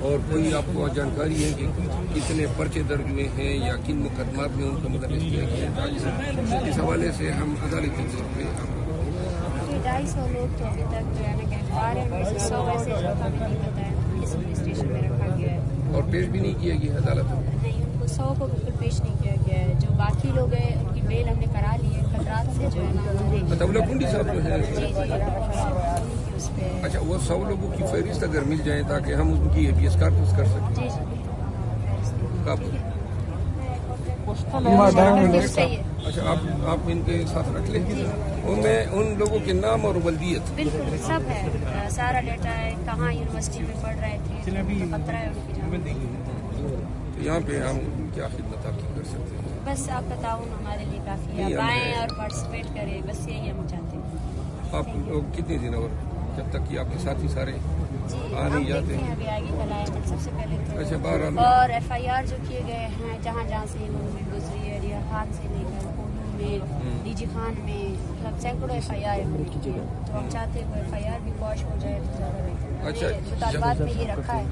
اور کوئی آپ کو جانکاری ہے کہ کتنے پرچے درج ہوئے ہیں یا کن مقدمات میں ان کو مدرس کیا گیا ہے؟ اس حوالے سے ہم عدالتی طور پہ 250 لوگ تو ابھی تک جو ہے نا گرفتار ہیں، 100 ویسے ہمیں نہیں پتا ہے کس پولیس اسٹیشن میں رکھا گیا ہے اور پیش بھی نہیں کیا گیا عدالت میں؟ نہیں، ان کو 100 کو بالکل پیش نہیں کیا گیا ہے. جو باقی لوگ ہیں ان کی بیل ہم نے کرا لی ہے کل رات سے جو ہے نا. عطاءاللہ کنڈی صاحب جو ہے اس پہ اچھا، وہ 100 لوگوں کی فہرست اگر مل جائیں تاکہ ہم ان کی حیثیت کارپس کر سکیں. جی کب؟ اچھا، آپ ان کے ساتھ رکھ لیں. ان میں ان لوگوں کے نام اور ولدیت بالکل سب ہے، سارا ڈیٹا ہے، کہاں یونیورسٹی میں پڑھ رہے تھے، خطرہ ہے ان کی جان. تو یہاں پہ ہم کیا خدمت آپ کی کر سکتے ہیں؟ بس آپ کا تعاون ہمارے لیے کافی ہے، آپ آئیں اور پارٹیسپیٹ کریں، بس یہی ہم چاہتے ہیں. آپ لوگ کتنے دن اور جب تک کہ آپ کے ساتھی سارے آ نہیں جاتے ہیں؟ ابھی آگے کل آئے ہیں سب سے پہلے تو. اچھا، بہرحال اور FIR جو کیے گئے ہیں جہاں جہاں سے یہ موومنٹ گزری ہے، ریاض خان سے لے کر کوہنی میں، DG خان میں، مطلب سینکڑوں FIR کی ہے. تو ہم چاہتے ہیں وہ FIR بھی واش ہو جائے تو زیادہ بہتر. اچھا، مطالبات میں یہ رکھا ہے،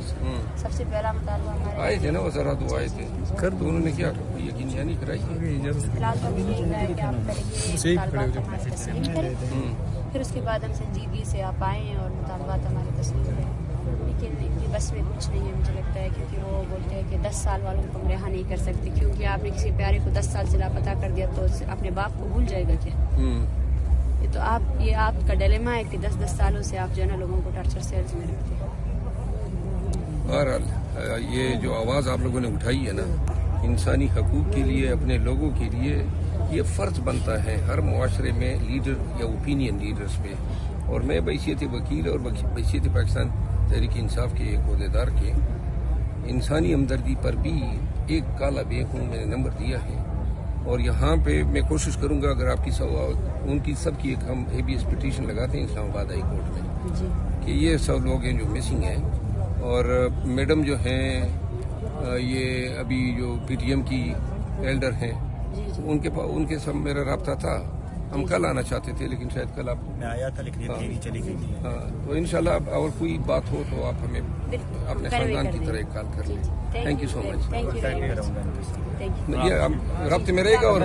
سب سے پہلا مطالبہ ہمارا آئے تھے نا وہ ذرا تو آئے تھے تو انہوں نے کیا یقین دہانی کرائی؟ فی الحال تو ابھی یہی ہے کہ آپ پہلے یہ مطالبات ہمارے تسلیم کریں، پھر اس کے بعد ہم سنجیدگی سے آپ آئیں اور مطالبات ہمارے تسلیم کریں. لیکن ان کی بس میں کچھ نہیں ہے مجھے لگتا ہے، کیونکہ وہ بولتے ہیں کہ 10 سال والوں کو ہم رہا نہیں کر سکتے، کیونکہ آپ نے کسی پیارے کو 10 سال سے لاپتہ کر دیا تو اپنے باپ کو بھول جائے گا کیا؟ یہ تو آپ کا ڈیلیما ہے کہ 10 سالوں سے آپ جو ہے نا لوگوں کو ٹارچر سیلز میں رکھتے ہیں. بہرحال یہ جو آواز آپ لوگوں نے اٹھائی ہے نا انسانی حقوق کے لیے، اپنے لوگوں کے لیے، یہ فرض بنتا ہے ہر معاشرے میں لیڈر یا اوپینین لیڈرز پہ. اور میں بحیثیت وکیل اور بحیثیت پاکستان تحریک انصاف کے ایک عہدیدار کے انسانی ہمدردی پر بھی ایک کالا بے ہوں، میں نے نمبر دیا ہے. اور یہاں پہ میں کوشش کروں گا اگر آپ کی ان کی سب کی ایک ہم habeas پٹیشن لگاتے ہیں اسلام آباد ہائی کورٹ میں کہ یہ سب لوگ ہیں جو مسنگ ہیں. اور میڈم جو ہیں یہ ابھی جو PTM کی ایلڈر ہیں ان کے سب میرا رابطہ تھا. ہم کل آنا چاہتے تھے لیکن شاید کل آپ میں آیا تھا لیکن یہ چلی گئی تھی. ہاں، تو انشاءاللہ اور کوئی بات ہو تو آپ ہمیں اپنے خاندان کی طرح ایک کال کر لیں. تھینک یو سو مچ. یہ رابطے میں رہے گا اور